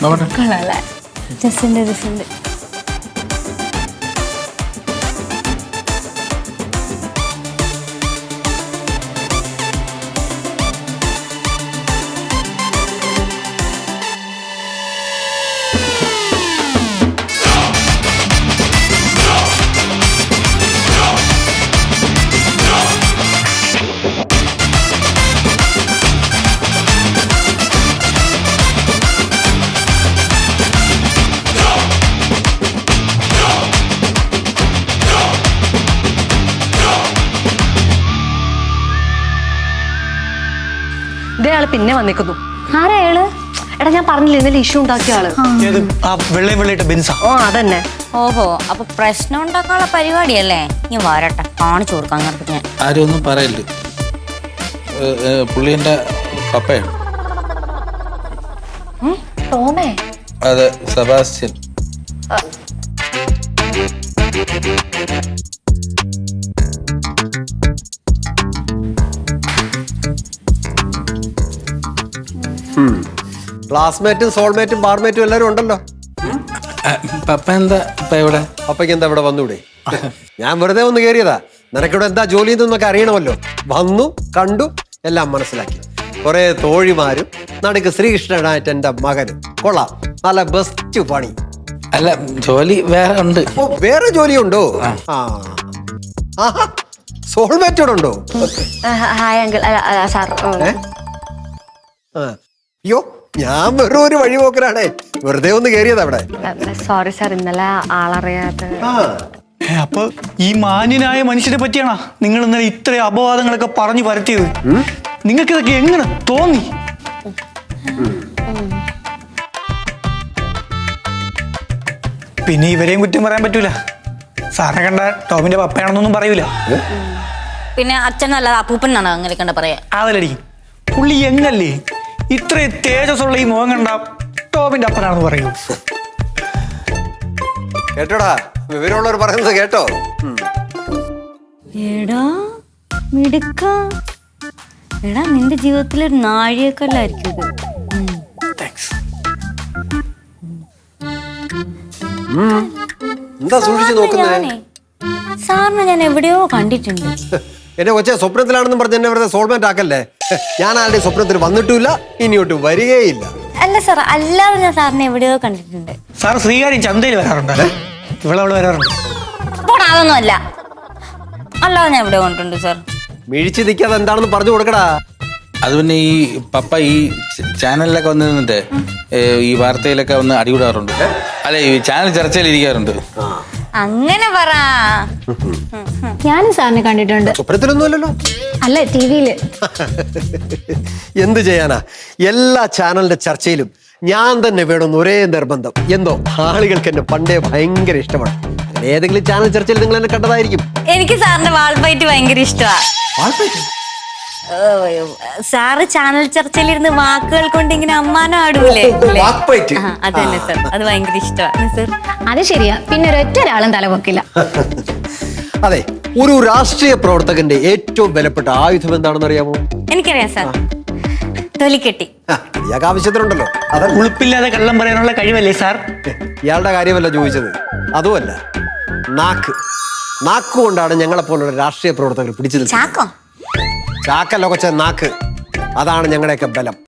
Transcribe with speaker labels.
Speaker 1: കൊള്ളാല്ലേ രസമുണ്ട്
Speaker 2: ഇതേയാള് പിന്നെ വന്നേക്കുന്നു. ആരാ അയാള്? എടാ ഞാൻ പറഞ്ഞില്ലേ ഇന്നലെ ഇഷ്യൂ ഉണ്ടാക്കിയ ആള്. ഓ അതന്നെ.
Speaker 1: ഓഹോ, അപ്പൊ പ്രശ്നം ഉണ്ടാക്കാനുള്ള പരിപാടിയല്ലേ? ഞാൻ വരട്ടെ, കാണിച്ചു കൊടുക്കാം അങ്ങനത്തെ. ഞാൻ
Speaker 3: ആരും ഒന്നും പറയല്ലേ, പുള്ളി എന്റെ പപ്പയാണ്.
Speaker 2: ടോമേ?
Speaker 3: അതെ, സെബാസ്റ്റ്യൻ.
Speaker 4: ക്ലാസ്മേറ്റും സോൾമേറ്റും ബാർമേറ്റും എല്ലാരും ഉണ്ടല്ലോ.
Speaker 3: പപ്പ എന്താ ഇപ്പൊ എവിടെ?
Speaker 4: പപ്പയ്ക്ക് എന്താ ഇവിടെ വന്നൂടെ? ഞാൻ വെറുതെ ഒന്ന് കയറിയതാ. നിനക്കിവിടെ എന്താ ജോലി എന്നൊക്കെ അറിയണമല്ലോ. വന്നു, കണ്ടു, എല്ലാം മനസ്സിലാക്കി. കുറെ തോഴിമാരും നടുക്ക് ശ്രീകൃഷ്ണനായിട്ട് എന്റെ മകനും. കൊള്ളാം, നല്ല ബെസ്റ്റ് പണി.
Speaker 3: അല്ല, ജോലി വേറെ ഉണ്ട്.
Speaker 4: ഓ, വേറെ ജോലിയുണ്ടോ? സോൾമേറ്റോടെ ഉണ്ടോ?
Speaker 2: Hi uncle. സാർ.
Speaker 4: അയ്യോ, ഞാൻ വെറും ഒരു വഴിപോക്കനാണേ. വെറുതെ ഒന്ന് കയറിയതാ അവിടെ.
Speaker 2: സോറി സാർ, ഇന്നലെ ആളറിയാത്ത.
Speaker 5: അപ്പൊ ഈ മാന്യനായ മനുഷ്യനെ പറ്റിയാണോ നിങ്ങൾ ഇന്നലെ ഇത്രയും അപവാദങ്ങളൊക്കെ പറഞ്ഞു പരത്തിയത്? നിങ്ങൾക്ക് ഇതൊക്കെ എങ്ങനെ തോന്നി? പിന്നെ ഇവരെയും കുറ്റം പറയാൻ പറ്റൂല. സാറിനെ കണ്ട ടോമിന്റെ പപ്പയാണെന്നൊന്നും പറയൂല.
Speaker 1: പിന്നെ അച്ഛനല്ല അപ്പൂപ്പൻ എന്നാണ് അങ്ങനെ കണ്ട പറയാ.
Speaker 5: അതല്ലടി, പുള്ളി എങ്ങല്ലേ ഇത്രയും തേജസ്സുള്ള ഈ മുഖം കണ്ട ടോമിന്റെ അപ്പനാണെന്ന് പറയൂ.
Speaker 4: കേട്ടോടാ, വിവരമുള്ളവർ പറയുന്നത് കേട്ടോ.
Speaker 1: എടാ മിടുക്ക, എടാ നിന്റെ ജീവിതത്തിലൊരു നാഴികക്കല്ലായിരിക്കും ഇത്.
Speaker 4: എന്താ സൂക്ഷിച്ചു നോക്കുന്നേ?
Speaker 1: സാറിന് ഞാൻ എവിടെയോ കണ്ടിട്ടുണ്ട്.
Speaker 4: എന്റെ കൊച്ചെ, സ്വപ്നത്തിലാണെന്നും പറഞ്ഞ് എന്നെ വെറുതെ സോൾമേറ്റ് ആക്കല്ലേ. ഞാൻ ആരുടെ സ്വപ്നത്തിൽ വന്നിട്ടില്ല, ഇനിയോട്ട് വരികയില്ല.
Speaker 1: അല്ല സാർ, അല്ലാതെ ഞാൻ സാറിനെ എവിടെയോ കണ്ടിട്ടുണ്ട്.
Speaker 5: സാർ ശ്രീകാര്യം ചന്തയിൽ വരാറുണ്ടല്ലേ? ഇവിടെ വരാറുണ്ട്.
Speaker 1: അതൊന്നും അല്ല, അല്ലാതെ ഞാൻ എവിടെയോ കണ്ടിട്ടുണ്ട് സാർ.
Speaker 4: മിഴിച്ചു നിൽക്കാതെ എന്താണെന്ന് പറഞ്ഞു കൊടുക്കടാ.
Speaker 3: അത് പിന്നെ ഈ പപ്പ ഈ ചാനലിലൊക്കെ വന്ന് നിന്നിട്ട് ഈ വാർത്തയിലൊക്കെ വന്ന് അടികൂടാറുണ്ട്. അല്ലെ, ഈ ചാനൽ ചർച്ചയിൽ ഇരിക്കാറുണ്ട്.
Speaker 1: അങ്ങനെ പറ.
Speaker 6: ഞാനും സാറിനെ കണ്ടിട്ടുണ്ട്.
Speaker 4: സ്വപ്നത്തിലൊന്നുമല്ലല്ലോ.
Speaker 6: അല്ല, ടിവിയില്.
Speaker 4: എന്ത് ചെയ്യാനാ, എല്ലാ ചാനലിന്റെ ചർച്ചയിലും ഞാൻ തന്നെ വേണമെന്ന് ഒരേ നിർബന്ധം. എന്തോ ആളുകൾക്ക് എന്നെ പണ്ടേ ഭയങ്കര ഇഷ്ടമാണ്. അങ്ങനെ ഏതെങ്കിലും ചാനൽ ചർച്ചയിൽ നിങ്ങൾ എന്നെ കണ്ടതായിരിക്കും.
Speaker 1: എനിക്ക് സാറിന്റെ വാൾപ്പയറ്റ് ഭയങ്കര ഇഷ്ടമാണ്. സാറ് ചാനൽ ചർച്ചയിലിരുന്ന് വാക്കുകൾ കൊണ്ട് ഇങ്ങനെ അമ്മാനം ആടൂലേ? അതന്നെ സാർ, അത് ഭയങ്കര ഇഷ്ടമാണ് സാർ.
Speaker 6: അത് ശരിയാ, പിന്നെ ഒരൊറ്റ ഒരാളും തലപൊക്കില്ല.
Speaker 4: അതെ, ഒരു രാഷ്ട്രീയ പ്രവർത്തകന്റെ ഏറ്റവും വിലപ്പെട്ട ആയുധം എന്താണെന്ന് അറിയാമോ?
Speaker 1: എനിക്കറിയാം സാർ, തൊലിക്കെട്ടി.
Speaker 4: ഇയാൾക്ക് ആവശ്യത്തിനുണ്ടല്ലോ. അതല്ല,
Speaker 5: ഉളുപ്പില്ലാതെ കള്ളം പറയാനുള്ള കഴിവല്ലേ സാർ?
Speaker 4: ഇയാളുടെ കാര്യമല്ല ചോദിച്ചത്. അതുമല്ല, നാക്ക്. നാക്കുകൊണ്ടാണ് ഞങ്ങളെ പോലുള്ള രാഷ്ട്രീയ പ്രവർത്തകർ പിടിച്ചു നിൽക്കുന്നത്.
Speaker 1: ചാക്കോ?
Speaker 4: ചാക്കല്ല കൊച്ച, നാക്ക്. അതാണ് ഞങ്ങളുടെയൊക്കെ ബലം.